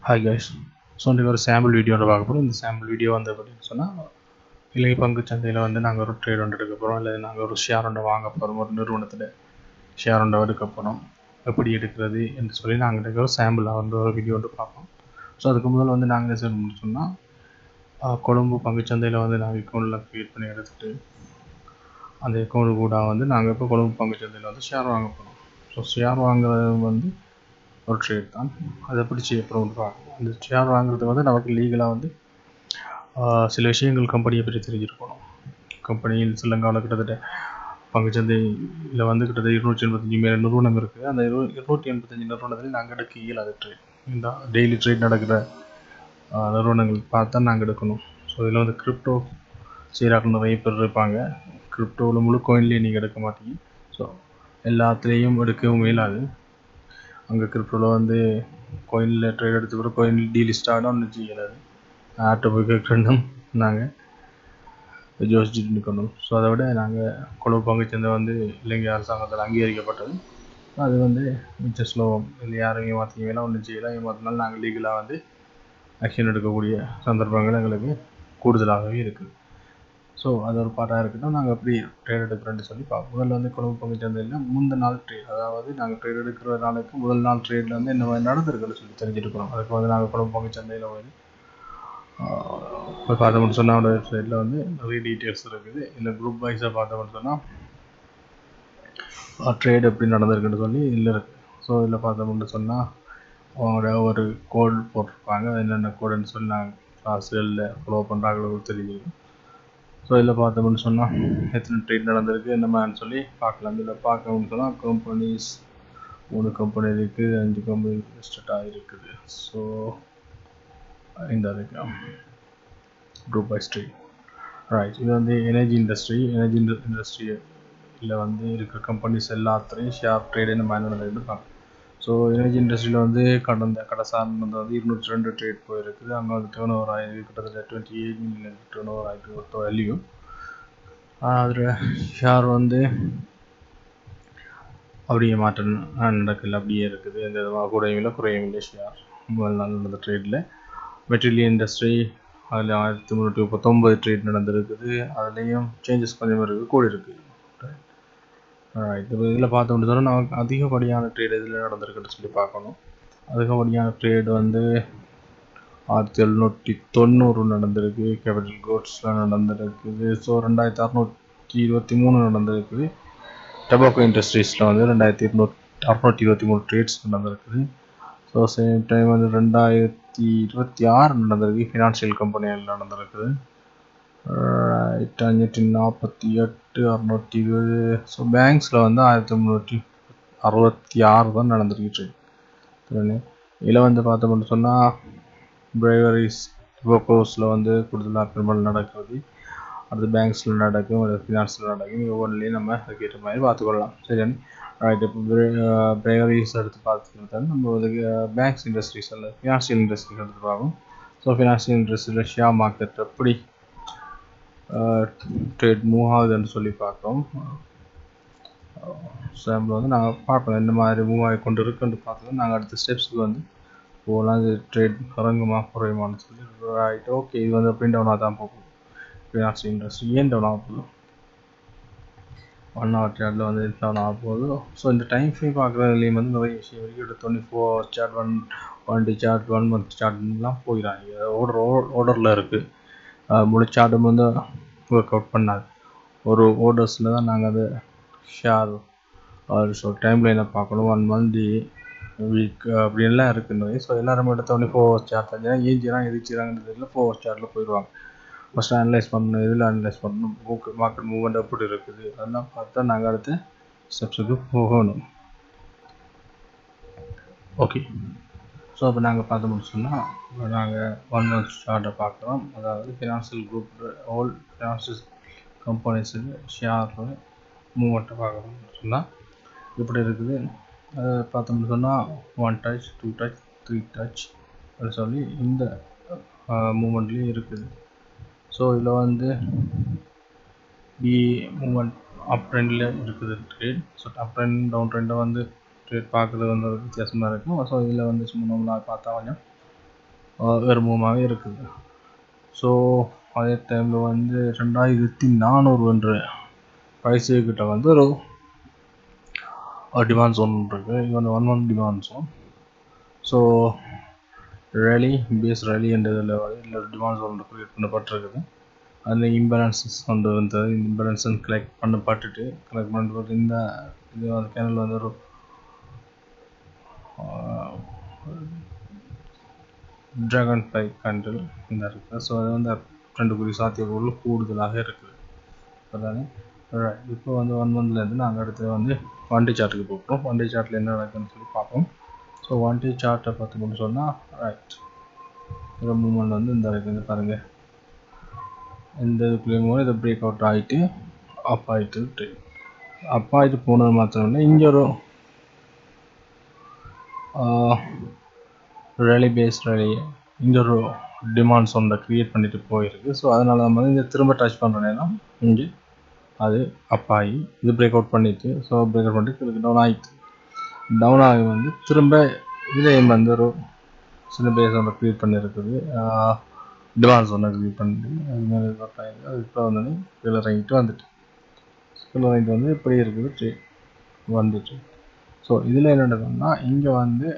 Hi guys. So இன்றைக்கி ஒரு sample வீடியோவில் பார்க்க போகிறோம். இந்த சாம்பிள் வீடியோ வந்து எப்படின்னு சொன்னால், இலங்கை பங்கு சந்தையில் வந்து நாங்கள் ஒரு ட்ரேட் ஒன்று எடுக்க போகிறோம், இல்லை நாங்கள் ஒரு ஷேர் ஒன்று வாங்க போகிறோம், ஒரு நிறுவனத்தில் ஷேர் ஒன்று எடுக்க போகிறோம், எப்படி எடுக்கிறது என்று சொல்லி நாங்கள் ஒரு சாம்பிளாக வந்து ஒரு வீடியோ ஒன்று பார்ப்போம். ஸோ அதுக்கு முதல்ல வந்து நாங்கள் என்ன செய்யணும்னு சொன்னால், கொழும்பு பங்குச்சந்தையில் வந்து நாங்கள் அக்கௌண்ட்டில் க்ரியேட் பண்ணி எடுத்துகிட்டு அந்த அக்கௌண்ட் கூட வந்து நாங்கள் இப்போ கொழும்பு பங்குச்சந்தையில் வந்து ஷேர் வாங்க போகிறோம். ஸோ ஷேர் வாங்குறது வந்து ஒரு ட்ரேட் தான். அதை எப்படி செய்ய போகிறோம்னு பார்க்கணும். அந்த ஷேர் வாங்குறது வந்து நமக்கு லீகலாக வந்து சில விஷயங்கள் கம்பெனியை பற்றி தெரிஞ்சிருக்கணும். கம்பெனியில் ஸ்ரீலங்காவில் கிட்டத்தட்ட பங்குச்சந்தையில் வந்து கிட்டத்தட்ட 285 மேலே நிறுவனம் இருக்குது. அந்த 285 நிறுவனத்தில் நாங்கள் எடுக்க இயலாத ட்ரேட். இந்த டெய்லி ட்ரேட் நடக்கிற நிறுவனங்கள் பார்த்தா நாங்கள் எடுக்கணும். ஸோ இதில் வந்து கிரிப்டோ செய்கிறார்கள் நிறைய பேர் இருப்பாங்க. கிரிப்டோவில் முழு கோயின்லேயே நீங்கள் எடுக்க மாட்டீங்க. ஸோ எல்லாத்துலேயும் எடுக்கவும் இயலாது. அங்கே கிரிப்டோவில் வந்து கோயினில் ட்ரேட் எடுத்து கூட கோயின் டீலிஸ்ட் ஆகினா ஒன்றும் செய்யலாது. ஆட்டோ போய் கேட்கணும், நாங்கள் யோசிச்சுட்டு நிற்கணும். ஸோ அதை விட நாங்கள் கொழும்பு பங்குச்சந்தை வந்து இலங்கை அரசாங்கத்தால் அங்கீகரிக்கப்பட்டது. அது வந்து மிச்ச ஸ்லோகம். இல்லை யாரும் ஏமாற்றிங்கன்னா ஒன்றும் செய்யலாம். ஏமாத்தினாலும் நாங்கள் லீகலாக வந்து ஆக்ஷன் எடுக்கக்கூடிய சந்தர்ப்பங்கள் எங்களுக்கு கூடுதலாகவே இருக்குது. ஸோ அது ஒரு பாட்டாக இருக்கட்டும். நாங்கள் எப்படி ட்ரேட் எடுக்கிறோன்னு சொல்லி பார்ப்போம். முதல்ல வந்து கொழும்பு பங்குச்சந்தையில் முந்தின நாள் ட்ரேட், அதாவது நாங்கள் ட்ரேட் எடுக்கிற நாளுக்கு முதல் நாள் ட்ரேடில் வந்து என்ன மாதிரி நடந்திருக்குன்னு சொல்லி தெரிஞ்சுருக்கிறோம். அதுக்கு வந்து நாங்கள் கொழும்பு பங்குச்சந்தையில் போய் பார்த்தோம்னு சொன்னால் அந்த வெப்சைட்டில் வந்து நிறைய டீட்டெயில்ஸ் இருக்குது. இல்லை குரூப் வைஸாக பார்த்தோம்னு சொன்னால் ட்ரேட் எப்படி நடந்திருக்குன்னு சொல்லி இதில் இருக்குது. ஸோ இதில் பார்த்தோம்னு சொன்னால் அவங்களோட ஒரு கோட் போட்டிருப்பாங்க. என்னென்ன கோடுன்னு சொல்லி நாங்கள் கிளாஸ்களில் ஃபாலோ பண்ணுறாங்களுக்கு தெரியும். ஸோ இதில் பார்த்தோம்னு சொன்னால் எத்தனை ட்ரேட் நடந்திருக்கு என்ன மாதிரின்னு சொல்லி பார்க்கலாம். இதில் பார்க்கணும்னு சொன்னால் கம்பெனிஸ் 3 கம்பெனி இருக்குது, 5 கம்பெனி லிஸ்டட் ஆகிருக்குது. ஸோ இந்த இருக்கு குரூப் பை ட்ரேட். ரைட். இது வந்து எனர்ஜி இண்டஸ்ட்ரியில் வந்து இருக்கிற கம்பெனிஸ் எல்லாத்துலேயும் ஷேர் ட்ரேட் என்ன மாதிரி நடந்துட்டு பார்க்கலாம். ஸோ எனர்ஜி இண்டஸ்ட்ரியில் வந்து கடைசார் வந்து 202 ட்ரேட் போயிருக்குது. அங்கே வந்து டேர்ன் ஓவர் ஆகிருக்கு. கிட்டத்தட்ட 28 மில்லியன் டேர்ன் ஓவர் ஆகிருக்கு ஒரு வேல்யூ. அதில் ஷேர் வந்து அப்படியே மாற்றம் நடக்கல, அப்படியே இருக்குது. எந்த விதமாக குறையும் இல்லை ஷேர். முதல் நாள் நடந்த ட்ரேடில் மெட்டீரியல் இண்டஸ்ட்ரி அதில் 1339 ட்ரேட் நடந்திருக்குது. அதுலேயும் சேஞ்சஸ் கொஞ்சம் இருக்குது, கூடி இருக்குது. இதில் பார்த்தோம்னு சொன்னால் நமக்கு அதிகப்படியான ட்ரேட் இதில் நடந்திருக்குன்னு சொல்லி பார்க்கணும். அதிகப்படியான ட்ரேட் வந்து 1790 நடந்திருக்கு. கேபிட்டல் கோட்ஸில் நடந்திருக்குது. ஸோ 2623 நடந்திருக்குது. டொபாக்கோ இண்டஸ்ட்ரீஸில் வந்து 2623 ட்ரேட்ஸ் நடந்திருக்குது. ஸோ சேம் டைம் வந்து 2026 நடந்திருக்கு. ஃபினான்ஷியல் கம்பெனியில் நடந்திருக்குது. 548, 620. ஸோ பேங்க்ஸில் வந்து 1366 தான் நடந்திருக்கு. இதில் வந்து பார்த்தோம்னு சொன்னால் பிரைவரிஸ் டொபாக்கோஸில் வந்து கூடுதலாக கிரிமினல் நடக்கிறது. அடுத்து பேங்க்ஸில் நடக்கும், அது ஃபினான்ஸில் நடக்கும். ஒவ்வொன்றிலையும் நம்ம அதுக்கேற்ற மாதிரி பார்த்துக்கொள்ளலாம். சரி, ரைட். இப்போ பிரைவரிஸ் எடுத்து பார்த்துக்கிட்டா நம்ம அதுக்கு பேங்க்ஸ் இண்டஸ்ட்ரீஸ் அல்ல ஃபினான்ஷியல் இண்டஸ்ட்ரீஸ் எடுத்து பார்ப்போம். ஸோ ஃபினான்ஷியல் இண்டஸ்ட்ரியில் ஷேர் மார்க்கெட் எப்படி ட்ரேட் மூவ் ஆகுதுன்னு சொல்லி பார்க்குறோம். சாம்பிள் வந்து நாங்கள் பார்க்கலாம் இந்த மாதிரி மூவ் ஆகி கொண்டு இருக்குன்னு பார்த்துட்டு நாங்கள் அடுத்த ஸ்டெப்ஸுக்கு வந்து போகலாம். இது ட்ரேட் இறங்குமா குறையுமான்னு சொல்லி. Right, okay. இது வந்து அப்படின் டவுனாக தான் போகும். ஃபினான்ஷியல் இண்டஸ்ட்ரி ஏன் டவுன் ஆக போகுது? 1 hour சார்ட்டில் வந்து டவுன் ஆக போகுது. ஸோ இந்த டைம் ஃப்ரேம் பார்க்குறதுலேயும் வந்து நிறைய விஷயம் இருக்குது. 24 hour chart, 1 day chart, 1 month சார்ட்லாம் போயிடாங்க. ஆர்டரில் இருக்குது. முழு சார்ட்டும் வந்து ஒர்க் அவுட் பண்ணாது. ஒரு ஆர்டர்ஸில் தான் நாங்கள் அதை ஷேர் ஸோ டைம் லைனில் பார்க்கணும். 1 month, வீக் அப்படின்லாம் இருக்குது. ஸோ எல்லாரும் எடுத்த 24 hour சார்ட் தான் ஏன் செய்கிறாங்க, எது செய்கிறாங்கன்னு தெரியல. 4 hour சார்ட்டில் போயிடுவாங்க. ஃபஸ்ட்டு அனலைஸ் பண்ணணும், இதில் அனலைஸ் பண்ணணும், மார்க்கெட் மூவ்மெண்ட் எப்படி இருக்குது அதெல்லாம் பார்த்தா நாங்கள் அடுத்த ஸ்டெப்ஸுக்கு போகணும். ஓகே. ஸோ இப்போ நாங்கள் பார்த்தோம்னு சொன்னால் நாங்கள் 1 month சார்ட்டை பார்க்குறோம். அதாவது ஃபினான்ஷியல் குரூப் ஆல் ஃபினான்ஷியல் கம்பெனிஸுக்கு ஷேர் மூவ்மெண்ட்டை பார்க்குறோம்னு சொன்னால் இப்படி இருக்குது. அதை பார்த்தோம்னு சொன்னால் 1 touch, 2 touch, 3 touch அப்படின்னு சொல்லி இந்த மூமெண்ட்லேயும் இருக்குது. ஸோ இதில் வந்து மூமெண்ட் அப் ட்ரெண்டில் இருக்குது trade. So up trend down ட்ரெண்டை வந்து ட்ரேட் பார்க்குறது வந்து வித்தியாசமாக இருக்கும். ஸோ இதில் வந்து சும்மா நம்மளாக பார்த்தா கொஞ்சம் வேறு மூலமாக இருக்குது. ஸோ அதே டைமில் வந்து 2400 என்ற ப்ரைஸுக்கிட்ட வந்து ஒரு டிமாண்ட் ஜோன் இருக்குது. இது வந்து 1 month demand zone. So rally என்ற இதில் ஒரு டிமாண்ட் ஜோன் க்ரியேட் பண்ணப்பட்டிருக்குது. அதில் இம்பேலன்சஸ் கொண்டு வந்து இம்பேலன்ஸ் கலெக்ட் பண்ணிட்டு இந்த இது வந்து கேனல் வந்து ஒரு ட்ராகன் ஃப்ளை கேண்டில் இந்த இருக்குது. ஸோ அது வந்து 2 சாத்தியக்கூறுகள் கூடுதலாக இருக்குது. அதானே இப்போ வந்து 1 monthலேருந்து நாங்கள் அடுத்து வந்து 1 day சார்ட்டுக்கு போகிறோம். 1 day சார்ட்டில் என்ன நடக்குதுன்னு சொல்லி பார்ப்போம். ஸோ 1 day சார்ட்டை பார்த்துக்கணும்னு சொன்னால் இந்த மூமெண்ட் வந்து இந்த இருக்குது பாருங்கள். இந்த இதுக்குள்ளேயும் இதை பிரேக் அவுட் ஆகிட்டு அப் ஆகிட்டு போனது மாத்திரம் இல்லை, இங்கே ஒரு ரேலி இங்கே ஒரு டிமாண்ட்ஸ் ஒன்றை க்ரியேட் பண்ணிட்டு போயிருக்கு. ஸோ அதனால நம்ம இங்கே திரும்ப டச் பண்ணுற நேரம் இங்கே அது அப் ஆகி இது பிரேக் அவுட் பண்ணிட்டு, ஸோ பிரேக் அவுட் பண்ணிட்டு டவுன் ஆகி வந்து திரும்ப இதையும் வந்து ஒரு சின்ன பேஸ் ஒன்று க்ரியேட் பண்ணியிருக்குது. டிமாண்ட்ஸ் ஒன்று க்ரியேட் பண்ணிட்டு அது இப்போ வந்து கீழே இறங்கிட்டு வந்து இப்படி இருக்குது வந்துட்டு. ஸோ இதில் என்ன நடக்குதுன்னா இங்கே வந்து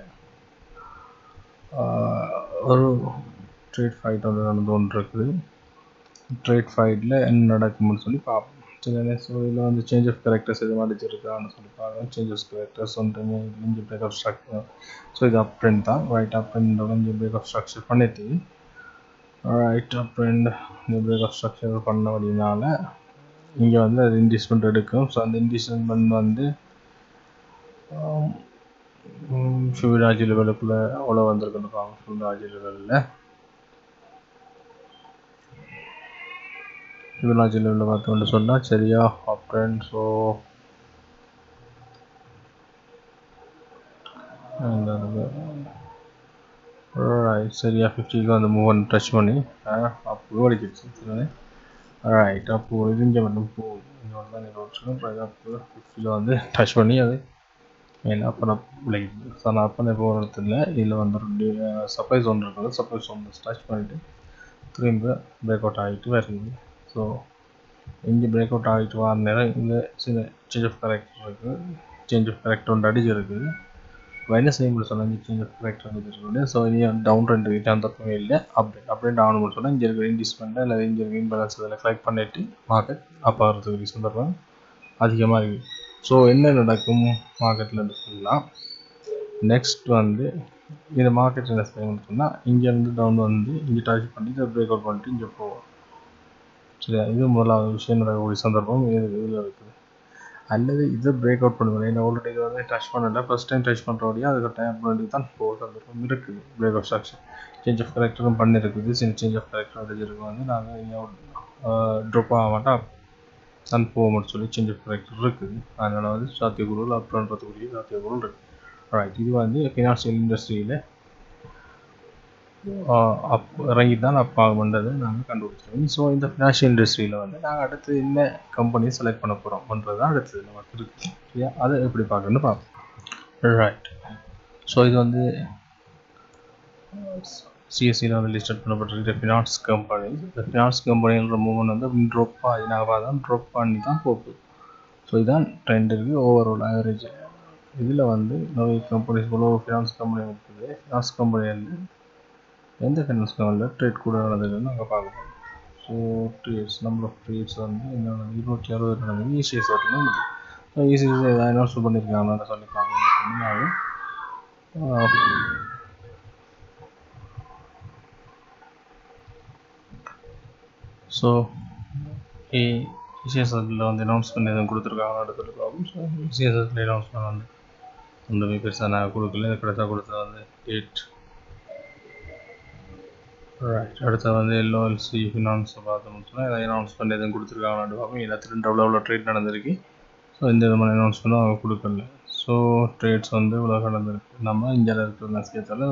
ஒரு ட்ரேட் ஃபைட் வந்து நடந்து ஒன்று இருக்குது. ட்ரேட் ஃபைட்டில் என்ன நடக்கும்னு சொல்லி பார்ப்போம். சரி, ஸோ இதில் வந்து சேஞ்ச் ஆஃப் கேரக்டர்ஸ் எதுவும் அடிச்சிருக்கான்னு சொல்லி பார்க்கலாம். சேஞ்ச் ஆஃப் கேரக்டர்ஸ் வந்து இங்கே பிரேக் ஆஃப் ஸ்ட்ரக்சர். ஸோ இது அப் ட்ரெண்ட் தான். ரைட் அப் ட்ரெண்ட் இங்கே பிரேக் ஆஃப் ஸ்ட்ரக்சர் பண்ணிட்டு ரைட் அப் ட்ரெண்ட் இந்த பிரேக் ஆஃப் ஸ்ட்ரக்சர் பண்ணபடினால இங்கே வந்து அது இன்வெஸ்ட்மெண்ட் எடுக்கும். ஸோ அந்த இன்வெஸ்ட்மெண்ட் வந்து ஃபிபனாச்சி லெவலுக்குள்ள அவ்வளோ வந்திருக்குன்னு பார்ப்போம். ஃபிபனாச்சி லெவலில் பார்த்தோம்னு சொன்னால் சரியா அப் ட்ரெண்ட். ஸோ சரியா 50க்கு அந்த மூவ் டச் பண்ணி அப்போ அடிச்சிருச்சு. ரைட் அப்போ இங்கே மட்டும் போகும். இங்கே வந்து 50 வந்து டச் பண்ணி அது என்ன பண்ண விளையுது. ஸோ நான் பண்ண போகிறதில்ல. இதில் வந்து சர்ப்ரைஸ் ஒன்று இருக்குது. சர்ப்ரைஸ் ஒன்று டச் பண்ணிவிட்டு திரும்ப பிரேக் அவுட் ஆகிட்டு வருது. ஸோ இங்கே பிரேக் அவுட் ஆகிட்டு வர நேரம் இங்கே சில சேஞ்ச் ஆஃப் கேரக்டர் இருக்குது. சேஞ்ச் ஆஃப் கேரக்டர் ஒன்று அடிச்சு இருக்குது. என்ன செய்ய சொன்னால் இங்கே சேஞ்ச் ஆஃப் கேரக்டர் அடிச்சிருக்கு. ஸோ இங்கே டவுன் ட்ரெண்ட் கிட்ட அந்த பக்கம் இல்லை. அப்படியே டவுன் சொன்னால் இங்கே இருக்கிற இன்வெஸ்ட்மெண்ட்டை இல்லை இங்கே இருக்கிற இன்பேலன்ஸ் இதில் கலெக்ட் பண்ணிவிட்டு மார்க்கெட் அப் ஆகிறதுக்கு சந்தர்ப்பம் அதிகமாக இருக்குது. ஸோ என்ன நடக்கும் மார்க்கெட்டில் சொன்னால் நெக்ஸ்ட் வந்து இந்த மார்க்கெட் என்ன செய்யணும்னு சொன்னால் இங்கேருந்து டவுன் வந்து இங்கே டச் பண்ணி இதை பிரேக் அவுட் பண்ணிட்டு இங்கே போவோம். சரியா, இது முதலாவது விஷயம் நடக்கக்கூடிய சந்தர்ப்பம் இதில் இருக்குது. அல்லது இதை பிரேக் அவுட் பண்ணுவேன். ஏன்னா ஆல்ரெடி இதை வந்து டச் பண்ணல, ஃபஸ்ட் டைம் டச் பண்ணுறோடையா அதுக்கு டைம் பண்ணி தான் போக சந்தர்ப்பம் இருக்குது. Break out structure change of கேரக்டரும் பண்ணியிருக்குது. சேஞ்ச் ஆஃப் கேரக்டர் அடிச்சிருக்கு வந்து நாங்கள் இங்கே ட்ராப் ஆக மாட்டோம் தான் போகும்னு சொல்லி சேஞ்ச் ஆஃப் கேரக்டர் இருக்குது. அதனால் வந்து சாத்தியக்கூறுகள் அப்புறம் பார்த்துக்கூடிய சாத்தியக்கூறுகள் இருக்குது. ரைட், இது வந்து ஃபினான்ஷியல் இண்டஸ்ட்ரியில் இறங்கி தான் அப் ஆகும்ன்றதை நாங்கள் கண்டுபிடிச்சிருக்கோம். ஸோ இந்த ஃபினான்ஷியல் இண்டஸ்ட்ரியில் வந்து நாங்கள் அடுத்து என்ன கம்பெனியை செலக்ட் பண்ண போகிறோம்ன்றது தான் அடுத்தது நமக்கு இருக்குது. சரியா, அதை எப்படி பார்க்கணுன்னு பார்ப்போம். ரைட், ஸோ இது வந்து சிஎஸ்சியில் வந்து லிஸ்ட் பண்ணப்பட்டிருக்கிற ஃபினான்ஸ் கம்பெனி. இந்த ஃபினான்ஸ் கம்பெனின்ற மூவ்மெண்ட் வந்து ட்ராப் ஆகி நாங்கள் பார்த்தா ட்ராப் பண்ணி தான் போகுது. ஸோ இதுதான் ட்ரெண்ட் இருக்குது ஓவரால் ஆவரேஜ். இதில் வந்து நிறைய கம்பெனிஸ் போல ஃபினான்ஸ் கம்பெனி இருக்குது. ஃபினான்ஸ் கம்பெனி வந்து எந்த ஃபினான்ஸ் கம்பெனியில் ட்ரேட் கூட நடந்ததுன்னு நாங்கள் பார்க்கணும். ஸோ நம்பர் ஆஃப் ட்ரேட்ஸ் வந்து என்னோட 260 நடந்தது. இசிஎஸ் நடந்தது. ஸோ இசிஎஸ் ஏதாவது அனௌன்ஸ் பண்ணியிருக்காங்கன்னு சொல்லி பார்க்கணும். ஸோ இசிஎஸ்எஸ்ல வந்து அனௌன்ஸ்மெண்ட் எதுவும் கொடுத்துருக்காங்கன்னு சொல்லி பார்ப்போம். ஸோ இசிஎஸ்எஸ்ல அனௌன்ஸ்மெண்ட் வந்து அந்த பெருசாக நான் கொடுக்கல. கடைசியாக கொடுத்தது வந்து 8. ரைட், அடுத்து வந்து எல்ஓஎல்சி ஃபினான்ஸ் பார்த்தோம்னு சொன்னால் எதாவது அனௌன்ஸ்மெண்ட் எதுவும் கொடுத்துருக்காங்கன்னு பார்ப்போம். எல்லாத்துலையும் எவ்வளோ ட்ரேட் நடந்திருக்கு. ஸோ இந்த விதமான அனௌன்ஸ்மெண்ட்டும் அவங்க கொடுக்கல. ஸோ ட்ரேட்ஸ் வந்து இவ்வளோ நடந்திருக்கு. நம்ம இந்தியாவில் இருக்கிற நஷ்டத்தால்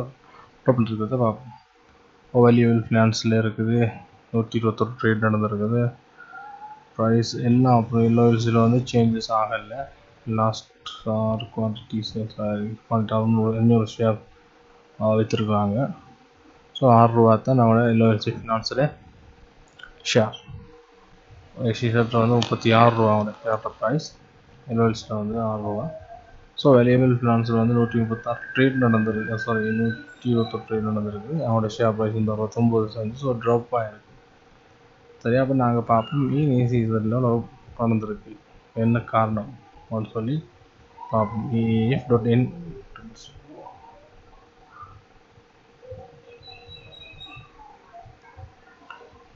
டோட்டல் இருக்கிறத பார்ப்போம். வேல்யூவல் ஃபினான்ஸில் இருக்குது 121 ட்ரேட் நடந்திருக்குது. ப்ரைஸ் எல்லாம் அப்புறம் எல்ஓஎல்சியில் வந்து சேஞ்சஸ் ஆகலை. லாஸ்ட் குவான்டிட்டிஸ் 200 ஷேர் வச்சுருக்காங்க. ஸோ 6 ரூபா தான் நம்மளோட எல்ஓஎல்சி ஃபினான்ஸில் ஷேர். எஸ்இசெட்டில் வந்து 36 ரூபா அவனோட ஷேர் ப்ரைஸ், எல்ஓஎல்சியில் வந்து 6 ரூபா. ஸோ வேல்யூபிள் ஃபினான்ஸில் வந்து 136 ட்ரேட் நடந்திருக்கு, 121 ட்ரேட் நடந்திருக்கு. அவனோட ஷேர் ப்ரைஸ் இந்த 69 சென்ட். ஸோ ட்ராப் ஆகிருக்கு. சரியா? அப்போ நாங்கள் பார்ப்போம் ஏன் எஸ்இசெட்டில் நடந்திருக்கு, என்ன காரணம் அப்படின்னு சொல்லி பார்ப்போம். EF.N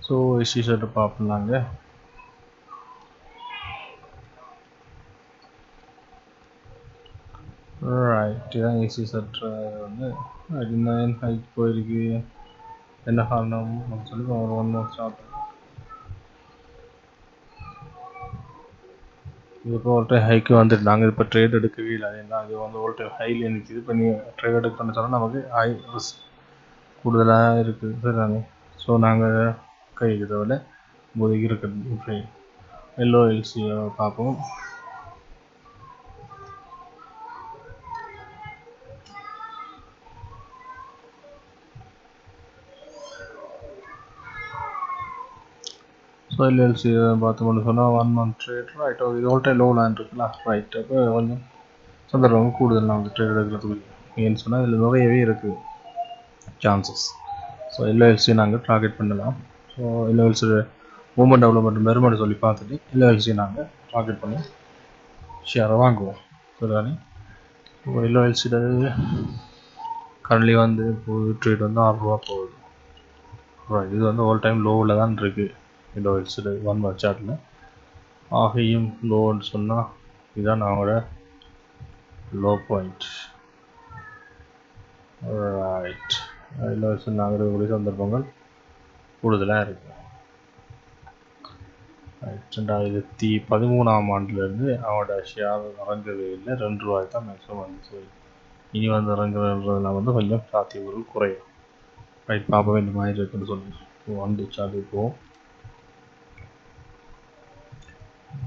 ஸோ எஸ்இசெட்டை பார்ப்போம் நாங்கள். ரைட், இதான் எஸ்இசெட் வந்து 9 ஹைக் போயிருக்கு. என்ன காரணம் அப்படின்னு சொல்லி ஒரு 1 மந்த் ஸ்டார்ட். இது இப்போ ஒரு டைம் ஹைக்கு வந்துட்டு நாங்கள் இப்போ ட்ரேட் எடுக்கவே இல்லை. ஏன்னா அது வந்து ஒரு டைம் ஹையில் எனக்கு இது பண்ணி ட்ரேட் எடுக்கணும்னு சொன்னால் நமக்கு ஹை ரிஸ்க் கூடுதலாக இருக்குது. சரிதானே? ஸோ நாங்கள் கை இதில் இப்போதைக்கு இருக்குது எல்ஓஎல்சியை பார்ப்போம். ஸோ எல்ஓஎல்சி பார்த்தோம்னு சொன்னால் 1 மந்த் ட்ரேட். ரைட், இது ஆல் டைம் லோவில் இருக்குல்ல. ரைட், அப்போ கொஞ்சம் சந்தர்ப்பம் கூடுதல் நாங்கள் ட்ரேட் எடுக்கிறதுக்கு. ஏன்னு சொன்னால் இதில் நிறையவே இருக்குது சான்சஸ். ஸோ எல்ஓஎல்சி நாங்கள் டார்கெட் பண்ணலாம். ஸோ எல்ஓஎல்சி மூமெண்ட் டெவலப்மெண்ட் மெருமெண்ட் சொல்லி பார்த்துட்டு எல்ஓஎல்சி நாங்கள் டார்கெட் பண்ணி ஷேரை வாங்குவோம். சரிதானே? இப்போ எல்ஓஎல்சியோட கரண்ட்லி வந்து போகுது ட்ரேட் வந்து 6 ரூபா போகுது. ரைட், இது வந்து ஆல் டைம் லோவில் தான் இருக்குது எல்ஓஎல்சியோட 1 மந்த் சார்ட்டில். ஆகையும் லோன்னு சொன்னால் இதுதான் நம்மளோட லோ பாயிண்ட். ரைட், எல்ஓஎல்சி நாங்கள் சந்தர்ப்பங்கள் கூடுதலாக இருக்குது. 2013ஆம் ஆண்டிலேருந்து அவனோட ஷேர் இறங்கவே இல்லை. 2 ரூபாய் தான் மேக்ஸிமம் வந்துச்சு. இனி வந்து இறங்குறதுலாம் வந்து கொஞ்சம் சாத்தியங்கள் குறையும். ரைட், பார்ப்போம் இந்த மாதிரி இருக்குன்னு சொல்லி வந்துச்சு. அது இப்போ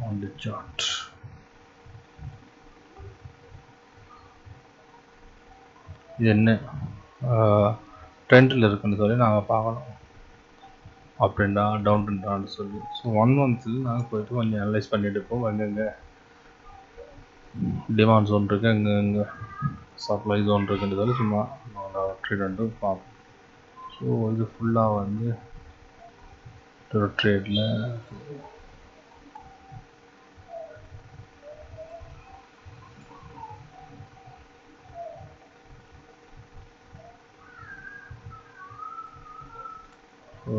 வந்து சார்ட் இது என்ன ட்ரெண்டில் இருக்குன்னு சொல்லி நாங்கள் பார்க்கணும். அப் ட்ரெண்டா டவுன் ட்ரெண்டான்னு சொல்லி. ஸோ 1 மந்த்தில் நாங்கள் போய்ட்டு கொஞ்சம் அனலைஸ் பண்ணிட்டு இருப்போம். எங்கெங்கே டிமாண்ட் ஜோன் இருக்குது, எங்கெங்கே சப்ளை ஜோன் இருக்குன்னு சொல்லி சும்மா ட்ரேட் வந்து பார்ப்போம். ஸோ இது ஃபுல்லாக வந்து ஒரு ட்ரேடில்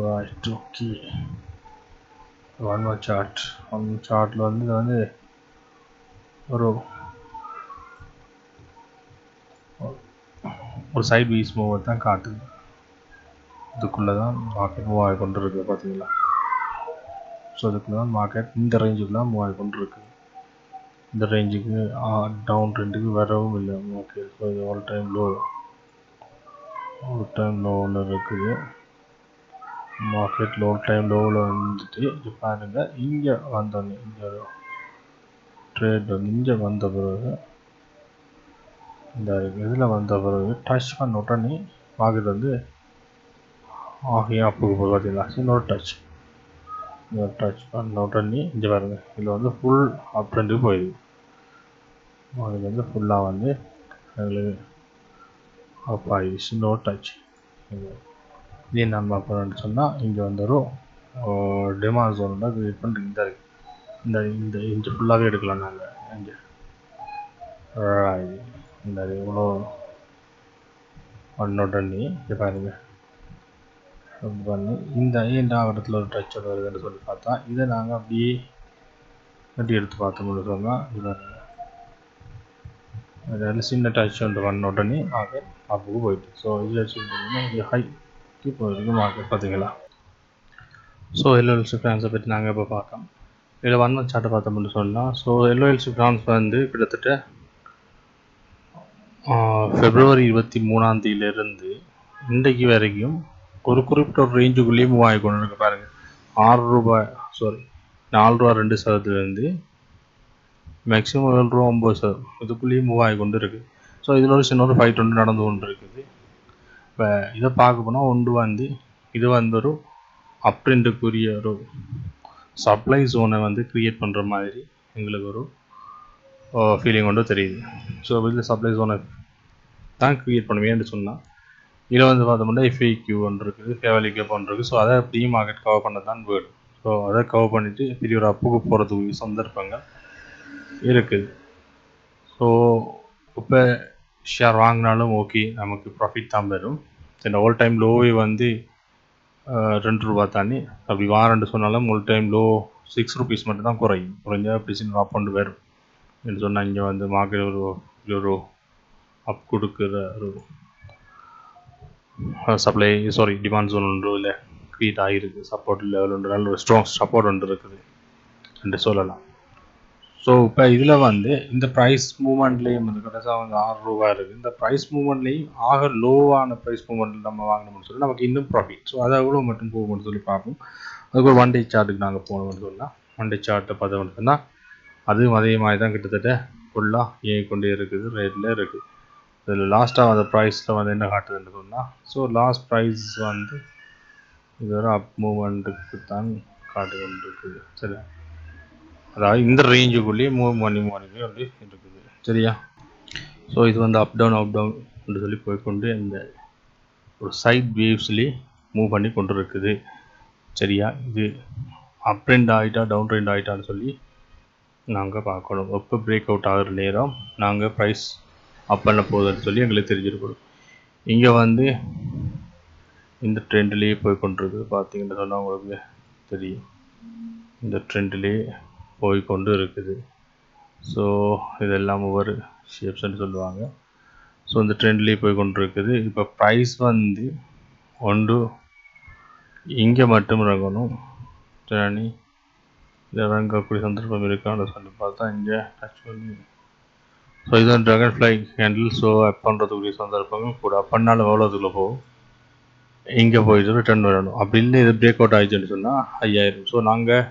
right. Okay, 1 month chart. 1 month சார்ட்டில் வந்து இது வந்து ஒரு சைட் வீஸ் மூவ் தான் காட்டுது. இதுக்குள்ளே தான் மார்க்கெட் மூவ் ஆகி கொண்டு இருக்குது பார்த்தீங்களா? ஸோ இதுக்குள்ளே தான் மார்க்கெட் இந்த ரேஞ்சுக்குள்ள மூவ் ஆகி கொண்டு இருக்குது. இந்த ரேஞ்சுக்கு டவுன் ட்ரெண்டுக்கு வரவும் இல்லை. ஓகே, ஸோ இது ஆல் டைம் லோ ஒன்று இருக்குது. மார்க்கெட் ஆல் டைம் லோவில் வந்துட்டு இது பாருங்கள். இங்கே வந்தோடனே இந்த ட்ரேட் வந்து இங்கே வந்த பிறகு இந்த இதில் வந்த பிறகு டச் பண்ண உடனே மார்க்கெட் வந்து அப்புக்கு போய் பார்த்தீங்களா? இன்னொரு டச் பண்ண உடனே இங்கே பாருங்க, இதில் வந்து ஃபுல் அப் ட்ரெண்டுக்கு போயிடுது. அதில் வந்து ஃபுல்லாக வந்து எங்களுக்கு அப் ஆகிடுச்சு. இன்னொரு டச். இது என்ன பார்க்குறோன்னு சொன்னால் இங்கே வந்துடும் டிமாண்ட் ஜோனோட கிரியேட் பண்ணுறது. இந்த இன்ச்சு ஃபுல்லாகவே எடுக்கலாம் நாங்கள் இங்கே. இந்த இவ்வளோ ஒன்னொடனே இங்கே பாருங்கள் பண்ணி இந்த 2ஆம் இடத்துல ஒரு டச் வருதுன்னு சொல்லி பார்த்தா இதை நாங்கள் அப்படியே கட்டி எடுத்து பார்த்தோம்னு சொன்னால் இதில் சின்ன டச் வந்து பண்ண உடனே மார்க்கெட் அப்புக்கு போயிட்டு. ஸோ இதில் ஹைக்கு போயிருக்கு மார்க்கெட் பார்த்தீங்களா? ஸோ எல்ஓஎல்சி ஃபினான்ஸை பற்றி நாங்கள் இப்போ பார்த்தோம். இதில் 1 மந்த் சார்ட்டை பார்த்தோம்னு சொன்னால், ஸோ எல்ஓஎல்சி ஃபினான்ஸ் வந்து கிட்டத்தட்ட February 23ஆம் தேதியிலிருந்து இன்றைக்கு வரைக்கும் ஒரு குறிப்பிட்ட ஒரு ரேஞ்சுக்குள்ளேயே மூவ் ஆகி கொண்டு இருக்கு பாருங்கள். 4 ரூபா 2% மேக்ஸிமம் 7 ரூபா 9% இதுக்குள்ளேயே மூவ் ஆகி கொண்டு இருக்குது. ஸோ இதில் ஒரு சின்ன ஒரு ஃபைட் ஒன்று நடந்து கொண்டு இருக்குது. இப்போ இதை பார்க்க போனால் ஒன்று வந்து இது வந்து ஒரு அப்ட்ரெண்டுக்குரிய ஒரு சப்ளை ஜோனை வந்து க்ரியேட் பண்ணுற மாதிரி எங்களுக்கு ஒரு ஃபீலிங் ஒன்று தெரியுது. ஸோ இதில் சப்ளை ஜோனை தான் க்ரியேட் பண்ணுவேன்னு சொன்னால் இதில் வந்து பார்த்தோம்னா FAQ ஒன்று இருக்குது, ஃபேவலி கேப் ஒன்று இருக்குது. ஸோ அதை ப்ரீ மார்க்கெட் கவர் பண்ண தான் வேணும். ஸோ அதை கவர் பண்ணிவிட்டு பெரிய ஒரு அப்புக்கு போகிறதுக்கு சந்தர்ப்பங்கள் இருக்குது. ஸோ இப்போ ஷேர் வாங்கினாலும் ஓகே, நமக்கு ப்ராஃபிட் தான் வரும். சரி, ஆல் டைம் லோவே வந்து 2 ரூபா தானே, அப்படி வாரண்டு சொன்னாலும் ஆல் டைம் லோ 6 ருபீஸ் மட்டும் தான் குறைஞ்சா பிசின் அப் கொண்டு வரும் என்று சொன்னால் இங்கே வந்து மார்க்கெட் ஒரு அப் கொடுக்குற ஒரு சப்ளை டிமாண்ட் ஜோன் ஒன்று இல்லை க்ரியேட் ஆகிருக்கு. சப்போர்ட் லெவல் ஒன்று, நல்ல ஒரு ஸ்ட்ராங் சப்போர்ட் ஒன்று இருக்குது என்று சொல்லலாம். ஸோ இப்போ இதில் வந்து இந்த ப்ரைஸ் மூமெண்ட்லேயும் வந்து கடைசியாக வந்து 6 ரூபா இருக்குது. இந்த ப்ரைஸ் மூமெண்ட்லேயும் ஆக லோவான ப்ரைஸ் மூமெண்ட் நம்ம வாங்கணும்னு சொல்லி நமக்கு இன்னும் ப்ராஃபிட். ஸோ அதை எவ்வளோ மட்டும் போகும்னு சொல்லி பார்ப்போம். அதுக்கு ஒரு 1 டே சார்ட்டுக்கு நாங்கள் போகணும்னு சொல்லலாம். 1 டே சார்ட்டை பார்த்தோம்னு சொன்னால் அதுவும் அதே மாதிரி தான் கிட்டத்தட்ட ஃபுல்லாக இயங்கி கொண்டே இருக்குது, ரேட்டில் இருக்குது. இதில் லாஸ்ட்டாக அந்த ப்ரைஸில் வந்து என்ன காட்டுதுன்னு சொன்னால், ஸோ லாஸ்ட் ப்ரைஸ் வந்து இது ஒரு அப் மூமெண்ட்டுக்கு தான் காட்டு கொண்டு இருக்குது. சரி, அதாவது இந்த ரேஞ்சுக்குள்ளேயே மூவ் பண்ணி வந்து இருக்குது. சரியா? ஸோ இது வந்து அப் டவுன் என்று சொல்லி போய்கொண்டு இந்த ஒரு சைட் வேவ்ஸ்லேயே மூவ் பண்ணி கொண்டு இருக்குது. சரியா? இது அப் ட்ரெண்ட் ஆகிட்டா டவுன் ட்ரெண்ட் ஆகிட்டான்னு சொல்லி நாங்கள் பார்க்கணும். எப்போ பிரேக் அவுட் ஆகிற நேரம் நாங்கள் ப்ரைஸ் அப் பண்ண போகுதுன்னு சொல்லி எங்களுக்கு தெரிஞ்சிருக்கணும். இங்கே வந்து இந்த ட்ரெண்ட்லேயே போய் கொண்டிருக்குது. பார்த்தீங்கன்னு சொன்னால் உங்களுக்கு தெரியும், இந்த ட்ரெண்ட்லேயே போய்கொண்டு இருக்குது. ஸோ இதெல்லாம் ஒவ்வொரு ஷேப்ஸ்ன்னு சொல்லுவாங்க. ஸோ இந்த ட்ரெண்ட்லேயே போய் கொண்டு இருக்குது. இப்போ ப்ரைஸ் வந்து ஒன்று இங்கே மட்டும் இறங்கணும், சரி, இறங்கக்கூடிய சந்தர்ப்பம் இருக்கான்னு சொல்லி பார்த்தா இங்கே டச் பண்ணி, ஸோ இதுதான் dragonfly handle. So up பண்ணுறதுக்குரிய சந்தர்ப்பங்கள் கூட அப் பண்ணாலும் எவ்வளோதுக்குள்ளே போகும், இங்கே போயிட்டு ரிட்டர்ன் வரணும். அப்படி இல்லை இது பிரேக் அவுட் ஆகிடுச்சுன்னு சொன்னால் 5000. ஸோ நாங்கள்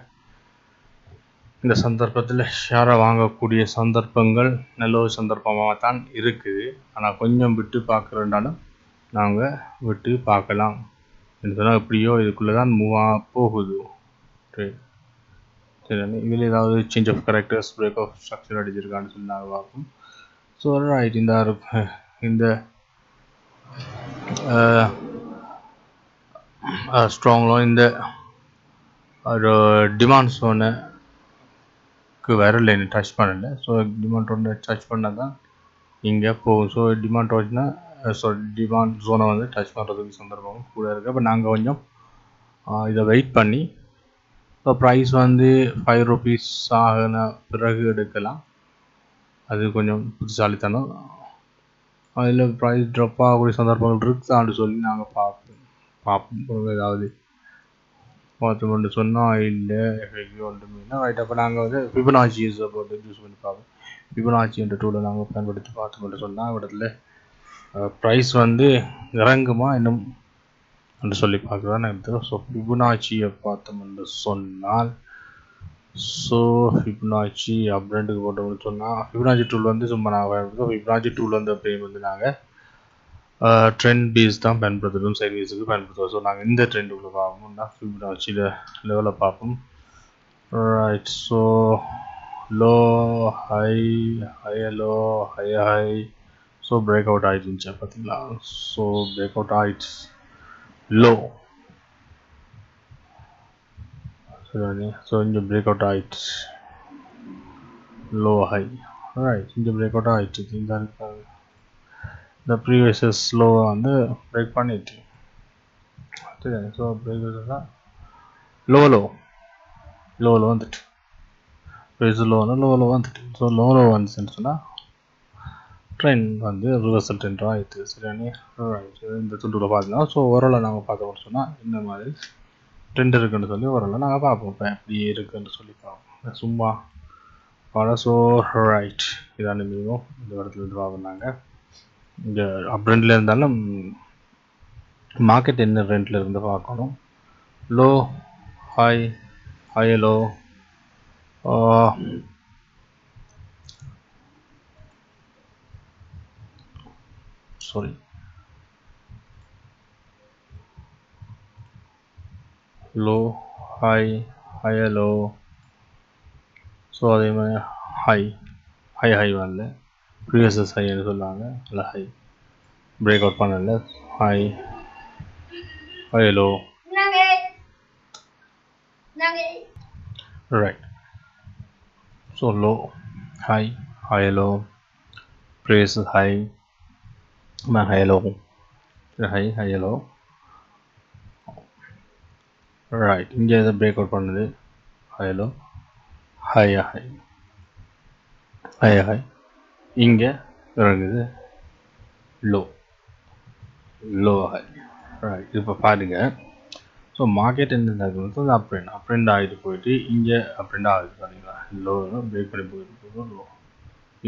இந்த சந்தர்ப்பத்தில் ஷேரை வாங்கக்கூடிய சந்தர்ப்பங்கள் நல்ல ஒரு சந்தர்ப்பமாக தான் இருக்குது. ஆனால் கொஞ்சம் விட்டு பார்க்குறதுனாலும் நாங்கள் விட்டு பார்க்கலாம் என்று சொன்னால் எப்படியோ இதுக்குள்ளே தான் மூவ் போகுது. சரி, இதில் ஏதாவது change of characters, break of structure அடிச்சிருக்கான்னு சொல்லி நாங்கள் பார்ப்போம். ஸோ ரைட், இந்த ஸ்ட்ராங்லோ இந்த ஒரு டிமாண்ட் ஜோனுக்கு வரல, டச் பண்ணலை. ஸோ டிமாண்ட் ஒன்று டச் பண்ணால் தான் இங்கே போகும். ஸோ டிமாண்ட் வந்துச்சுன்னா டிமாண்ட் ஜோனை வந்து டச் பண்ணுறதுக்கு சந்தர்ப்பம் கூட இருக்குது. அப்போ நாங்கள் கொஞ்சம் இதை வெயிட் பண்ணி, இப்போ ப்ரைஸ் வந்து 5 ருபீஸ் ஆகின பிறகு எடுக்கலாம். அது கொஞ்சம் புத்திசாலித்தனம். அதில் ப்ரைஸ் ட்ராப் ஆகக்கூடிய சந்தர்ப்பங்கள் இருக்குதான்னு சொல்லி நாங்கள் பார்ப்போம். ஏதாவது பார்த்தோம்னு சொன்னால் இல்லை ஒன்றுமே ரைட். அப்போ நாங்கள் வந்து ஃபிபனாச்சியை போட்டு யூஸ் பண்ணி பார்ப்போம். ஃபிபனாச்சி என்ற டூலை நாங்கள் பயன்படுத்தி பார்த்தோம்னு சொன்னால் இடத்துல ப்ரைஸ் வந்து இறங்குமா இன்னும் என்று சொல்லி பார்க்குறதான் எடுத்து. ஸோ ஃபிபனாச்சியை பார்த்தோம்னு சொன்னால், ஸோ ஃபிபனாச்சி அப்படின்ட்டு போட்டோம்னு சொன்னால் ஃபிபனாச்சி டூல் வந்து சும்மா நாங்கள் பயன்படுத்துவோம். ஃபிபனாச்சி டூல் வந்து அப்படி வந்து நாங்கள் ட்ரெண்ட் பேஸ் தான் பயன்படுத்துகிறோம், சைட்வேஸுக்கு பயன்படுத்துவோம். ஸோ நாங்கள் இந்த ட்ரெண்டுக்குள்ளே பார்ப்போம்னா ஃபிபனாச்சியில் லெவலில் பார்ப்போம். Right, so low high low high so break out ஆகிடுச்சு பார்த்தீங்களா. ஸோ பிரேக் அவுட் ஆகிடுச்சு லோ. சரி, ஸோ இங்கே பிரேக் அவுட் ஆகிடுச்சு லோ ஹை. ரைட், இங்கே பிரேக் அவுட் ஆகிடுச்சு. இந்த ப்ரீவியஸ் லோவை வந்து பிரேக் பண்ணிட்டு, சரி, ஸோ பிரேக் தான் லோவில் வந்துட்டு ப்ரைஸ் லோவில் வந்துட்டு. ஸோ லோவில் வந்துச்சுன்னு சொன்னால் ட்ரெண்ட் வந்து ரிவர்சல் ட்ரெண்டாக ஆகிடுது. சரியானே. இந்த துண்டில் பார்த்தீங்கன்னா ஸோ ஓரளவு நாங்கள் பார்த்தோம்னு சொன்னால் இந்த மாதிரி ட்ரெண்ட் இருக்குன்னு சொல்லி ஓரளவு நாங்கள் பார்ப்போம். இப்போ எப்படி இருக்குன்னு சொல்லி பார்ப்போம் சும்மா பல. ஸோ ரைட், இதான மிகவும் இந்த இடத்துலேருந்து பார்ப்போம். நாங்கள் இங்கே அப் ரெண்டில் இருந்தாலும் மார்க்கெட் என்ன ரெண்டில் இருந்து பார்க்கணும். Low high low low, high, high low. So அதே மாதிரி ஹை ஹை ஹை வரல, ப்ரீவியஸஸ் ஹைன்னு சொல்லுவாங்க, இல்லை ஹை பிரேக் அவுட் பண்ணல, high high low. Right. So low, high, high low, previous high, high low, high high low. Right. இங்கே எதை break out பண்ணுது, high low, high high high high. இங்கே இறங்குது low, low high. Right. இப்போ பாருங்க, so market என்ன நடக்குது, அப்ரெண்ட் ஆகிட்டு போயிட்டு இங்கே அப்ரெண்ட் ஆகுது பார்த்தீங்களா, லோ பிரேக் பண்ணி போயிட்டு லோ.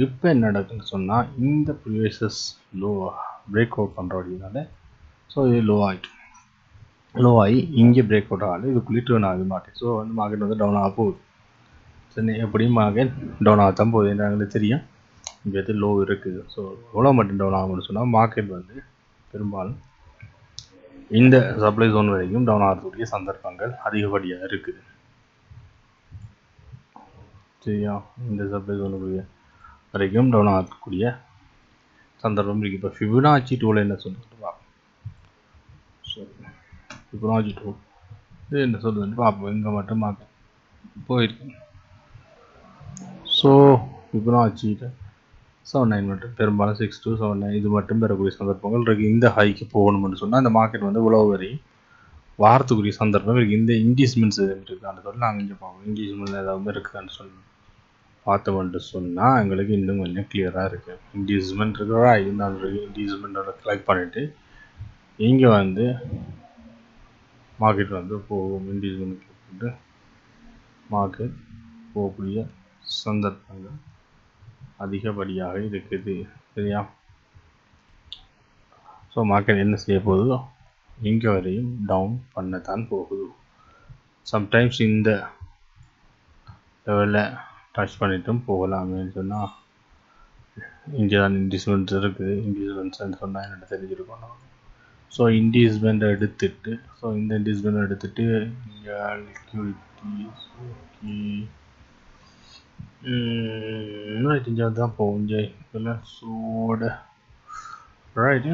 இப்போ என்ன நடக்குதுன்னு சொன்னால், இந்த ப்ரீவியஸஸ் லோ பிரேக் அவுட் பண்ணுற அப்படின்னால ஸோ இது லோ ஆகிட்டு, லோ ஆகி இங்கே பிரேக் அவுட் ஆகலை, இதுக்குள்ளே டேர்ன் ஆகுது மார்க்கெட். ஸோ வந்து மார்க்கெட் வந்து டவுன் ஆக போகுது. சரி, எப்படியும் மார்க்கெட் டவுன் ஆகத்தான் போகுது, எங்களுக்கு தெரியும் இங்கே எது லோ இருக்குது. ஸோ எவ்வளோ மட்டும் டவுன் ஆகும்னு சொன்னால், மார்க்கெட் வந்து பெரும்பாலும் இந்த சப்ளை ஜோன் வரைக்கும் டவுன் ஆகக்கூடிய சந்தர்ப்பங்கள் அதிகப்படியாக இருக்குது. சரியா, இந்த சப்ளை ஜோனுக்குரிய வரைக்கும் டவுன் ஆகக்கூடிய சந்தர்ப்பம் இருக்குது. இப்போ ஃபிபனாச்சி டூல் என்ன சொல்லுறது பார்ப்போம். ஸோ ஃபிபனாச்சி டூல் இது என்ன சொல்லுதுன்னு பார்ப்போம். இங்கே மட்டும் மார்க்கெட் போயிருக்கு. ஸோ ஃபிபனாச்சி 7-9 மட்டும், பெரும்பாலும் 6 to 7-9 இது மட்டும் பெறக்கூடிய சந்தர்ப்பங்கள் இருக்குது. இந்த ஹைக்கு போகணும்னு சொன்னால் அந்த மார்க்கெட் வந்து உழவு வரையும் வாரத்துக்குரிய சந்தர்ப்பம் இருக்குது. இந்த இன்டிஸ்மெண்ட்ஸ் எதுவும் இருக்கான்னு சொல்லி நாங்கள் இங்கே பார்ப்போம். இன்டிஸ்மெண்ட் ஏதாவது இருக்குதான்னு சொல்லி பார்த்தோம்னு சொன்னால் எங்களுக்கு இன்னும் கொஞ்சம் கிளியராக இருக்குது. இன்டிஸ்மெண்ட் இருக்கிறா, இருந்தாலும் இருக்குது. இன்டிஸ்மெண்ட்டோட கலெக்ட் பண்ணிவிட்டு இங்கே வந்து மார்க்கெட் வந்து போகும். இன்டிஸ்மெண்ட் வந்து மார்க்கெட் போகக்கூடிய சந்தர்ப்பங்கள் அதிகப்படியாக இருக்குது. சரியா, ஸோ மார்க்கெட் என்ன செய்ய போகுதோ இங்கே வரையும் டவுன் பண்ணத்தான் போகுது. சம்டைம்ஸ் இந்த லெவலில் டச் பண்ணிட்டும் போகலாம்னு சொன்னால், இங்கே தான் இன்டிஸ்மெண்ட்ஸ் இருக்குது. இன்டிஸ்மெண்ட்ஸ்ன்னு சொன்னால் என்னென்ன தெரிஞ்சிருக்கணும். ஸோ இன்டிஸ்மெண்ட் எடுத்துட்டு, ஸோ இந்த இன்டிஸ்மெண்ட் எடுத்துட்டு இங்கே இங்கே தான் போகும். இங்கே இதில் சோட ரைட்.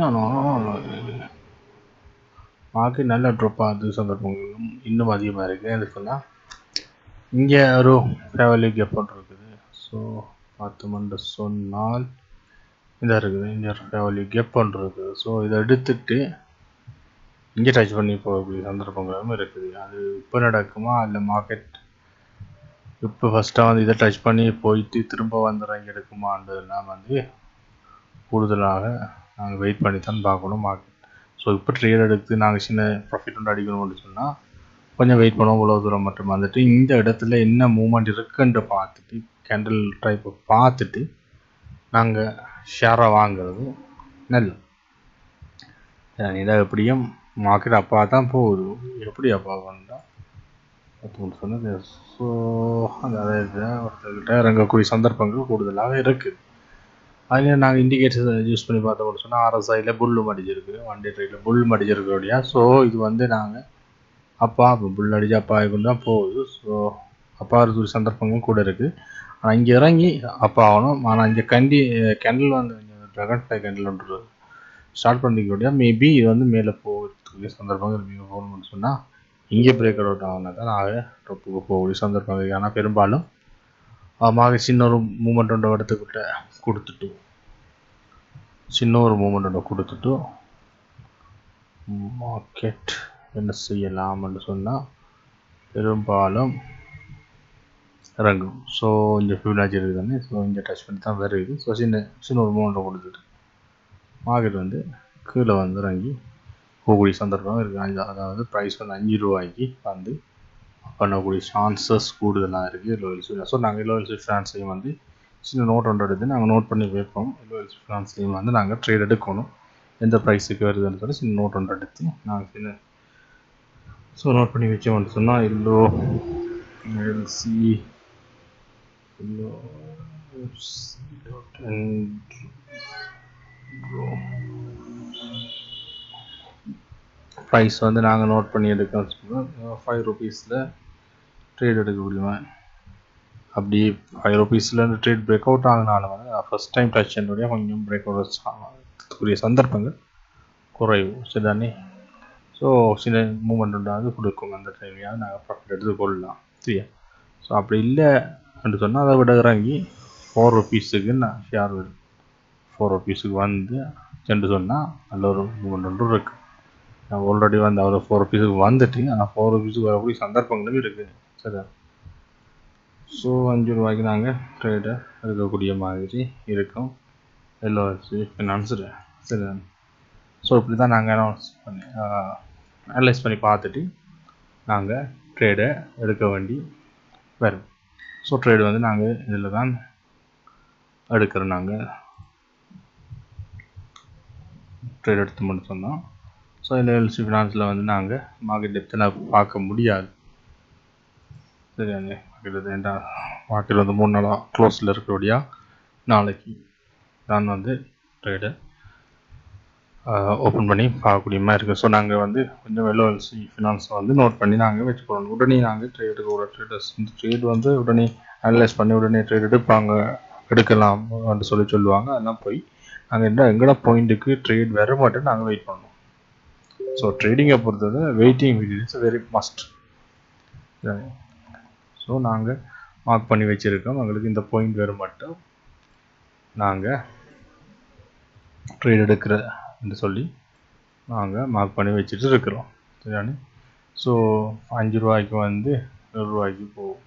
மார்க்கெட் நல்ல ட்ராப் ஆகுது சந்தர்ப்பங்களும் இன்னும் அதிகமாக இருக்குது. எது சொன்னால் இங்கே ஒரு ஃபேவலி கேப் ஒன்று இருக்குது. ஸோ பார்த்தோம்னு சொன்னால் இதாக இருக்குது, இங்கே ஒரு ஃபேவலி கேப் ஒன்று இருக்குது. ஸோ இதை எடுத்துட்டு இங்கே டச் பண்ணி போகக்கூடிய சந்தர்ப்பங்களும் இருக்குது. அது இப்போ நடக்குமா, இல்லை மார்க்கெட் இப்போ ஃபஸ்ட்டாக வந்து இதை டச் பண்ணி போயிட்டு திரும்ப வந்துடுற இங்கே எடுக்குமான்றதுலாம் வந்து கூடுதலாக நாங்கள் வெயிட் பண்ணி தான் பார்க்கணும் மார்க்கெட். ஸோ இப்போ ட்ரேட் எடுத்து நாங்கள் சின்ன ப்ராஃபிட் ஒன்று அடிக்கணும்னு சொன்னால் கொஞ்சம் வெயிட் பண்ணுவோம். இவ்வளோ தூரம் மட்டும் வந்துட்டு இந்த இடத்துல என்ன மூமெண்ட் இருக்குன்ற பார்த்துட்டு கேண்டில் டைப்பை பார்த்துட்டு நாங்கள் ஷேரை வாங்குறது நல்லது. இதை எப்படியும் மார்க்கெட் அப்பா தான் போகுது. எப்படி அப்பா வந்தால் சொன்னது. ஸோ அதாவது ஒருத்தர்கிட்ட இறங்கக்கூடிய சந்தர்ப்பங்கள் கூடுதலாக இருக்குது. அதில் நாங்கள் இண்டிகேட்டர்ஸ் யூஸ் பண்ணி பார்த்தோம்னு சொன்னால் RSIயில் புல்லு மடிச்சிருக்கு, 1 day ட்ரேடில் புல் மடிச்சிருக்கு அப்படியா. ஸோ இது வந்து நாங்கள் அப்பா புல் அடிச்சு அப்பா ஆகிக்கொண்டு தான் போகுது. ஸோ அப்பா இருக்கிற சந்தர்ப்பங்களும் கூட இருக்குது. ஆனால் இங்கே இறங்கி அப்பா ஆகணும். ஆனால் இங்கே கேண்டில் வந்து ட்ராகன் ஃப்ளை கேண்டில் ஒன்று ஸ்டார்ட் பண்ணிக்கக்கூடிய மேபி இது வந்து மேலே போகிறதுக்குரிய சந்தர்ப்பங்கள் மிக போகணும்னு சொன்னால் இங்கே பிரேக் அவுட் ஆகினா தான் நாங்கள் ட்ரப்புக்கு போகக்கூடிய சந்தர்ப்பங்கள். ஆனால் பெரும்பாலும் சின்ன ஒரு மூமெண்ட் ஒன்று இடத்துக்கிட்ட கொடுத்துட்டு மார்க்கெட் என்ன செய்யலாம்னு சொன்னால் பெரும்பாலும் இறங்கும். ஸோ இங்கே ஃபிபனாச்சி இருக்குது தானே. ஸோ இங்கே டச் பண்ணி தான் வருது. ஸோ சின்ன ஒரு மூமெண்ட்டை கொடுத்துட்டு மார்க்கெட் வந்து கீழே வந்து இறங்கி போகக்கூடிய சந்தர்ப்பம் இருக்குது. அதாவது ப்ரைஸ் வந்து 5 ரூபாய்க்கு வந்து பண்ணக்கூடிய சான்சஸ் கூடுதலாக இருக்குது லோயல் ஸ்வீட். ஸோ நாங்கள் லோயல் ஸ்வீட் ஃபினான்ஸ்லையும் வந்து சின்ன நோட் ஒன்று எடுத்து நாங்கள் நோட் பண்ணி வைப்போம். லோயல் ஸ்வீட் ஃபினான்ஸ்லையும் வந்து நாங்கள் ட்ரேட் எடுக்கணும். எந்த ப்ரைஸுக்கு வருதுன்னு சொல்லி சின்ன நோட் ஒன்று எடுத்து நாங்கள் நோட் பண்ணி வச்சோம்னு சொன்னால் இல்லோ எல்சி ப்ரைஸ் வந்து நாங்கள் நோட் பண்ணி எடுக்கோம். 5 ருபீஸில் ட்ரேட் எடுக்க முடியுமா? அப்படி 5 ருபீஸில் இந்த ட்ரேட் பிரேக் அவுட் ஆகினாலும் வந்து ஃபஸ்ட் டைம் டச் என்னுடைய கொஞ்சம் பிரேக் அவுட் ஆகக்கூடிய சந்தர்ப்பங்கள் குறைவு. சரிதானே? ஸோ சில மூமெண்ட் உண்டாது கொடுக்கும். அந்த டைம்லையாவது நாங்கள் ப்ராஃபிட் எடுத்து கொள்ளலாம். சரியா? ஸோ அப்படி இல்லை அப்படின்னு சொன்னால் அதை விட இறங்கி 4 ருபீஸுக்கு நான் ஷேர் வரும். 4 ருபீஸுக்கு வந்து சென்று சொன்னால் நல்ல ஒரு மூமெண்ட் ஒன்று இருக்குது. நான் ஆல்ரெடி வந்து அவர் 4 ருபீஸுக்கு வந்துட்டு ஆனால் 4 ருபீஸுக்கு வரக்கூடிய சந்தர்ப்பங்களும் இருக்குது. சரியா? ஸோ 5 ரூபாய்க்கு நாங்கள் ட்ரேடை எடுக்கக்கூடிய மாதிரி இருக்கும். எல்ஓஎல்சி ஃபினான்ஸில். சரி. ஸோ இப்படி தான் நாங்கள் அனலைஸ் பண்ணி பார்த்துட்டு நாங்கள் ட்ரேடை எடுக்க வேண்டி வரும். ஸோ ட்ரேடு வந்து நாங்கள் இதில் தான் எடுக்கிறோம். நாங்கள் ட்ரேட் எடுத்து மட்டும் சொன்னோம். ஸோ எல்ஓஎல்சி ஃபினான்ஸில் வந்து நாங்கள் மார்க்கெட் டெப்த்தை பார்க்க முடியாது. சரியாங்க? மார்க்கெட் வந்து 3 நாளாக க்ளோஸில் இருக்கிறபடியா நாளைக்கு நான் வந்து ட்ரேடை ஓப்பன் பண்ணி பார்க்கக்கூடிய மாதிரி இருக்குது. ஸோ நாங்கள் வந்து கொஞ்சம் எல்ஓஎல்சி ஃபினான்ஸை வந்து நோட் பண்ணி நாங்கள் வச்சுக்கணும். உடனே நாங்கள் ட்ரேடர்ஸ் இந்த ட்ரேட் வந்து உடனே அனலைஸ் பண்ணி உடனே ட்ரேட் எடுக்கலாம் அப்படின்னு சொல்லுவாங்க. அதெல்லாம் போய் நாங்கள் எங்கட பாயிண்ட்டுக்கு ட்ரேட் வர மாட்டேன்னு நாங்கள் வெயிட் பண்ணோம். ஸோ ட்ரேடிங்கை பொறுத்தவரை waiting period is very must. So நாங்கள் மார்க் பண்ணி வச்சுருக்கோம். எங்களுக்கு இந்த பாயிண்ட் வர மட்டும் நாங்கள் ட்ரேட் எடுக்கிற என்று சொல்லி நாங்கள் மார்க் பண்ணி வச்சுட்டு இருக்கிறோம். சரியானே? ஸோ 5 ரூபாய்க்கு வந்து 100 ரூபாய்க்கு போகும்.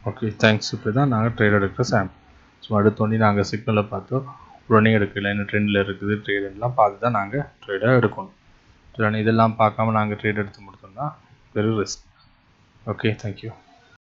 Okay, thanks. இப்படி தான் நாங்கள் ட்ரேட் எடுக்கிற சாம்பிள். ஸோ அடுத்தோடனே நாங்கள் சிக்னலில் பார்த்தோம். உடனே எடுக்கல, என்ன ட்ரெண்டில் இருக்குது ட்ரேடெல்லாம் பார்த்து தான் நாங்கள் ட்ரேடாக எடுக்கணும். சரியானே? இதெல்லாம் பார்க்காம நாங்கள் ட்ரேட் எடுத்து முடித்தோம்னா வெரி ரிஸ்க். Okay, thank you.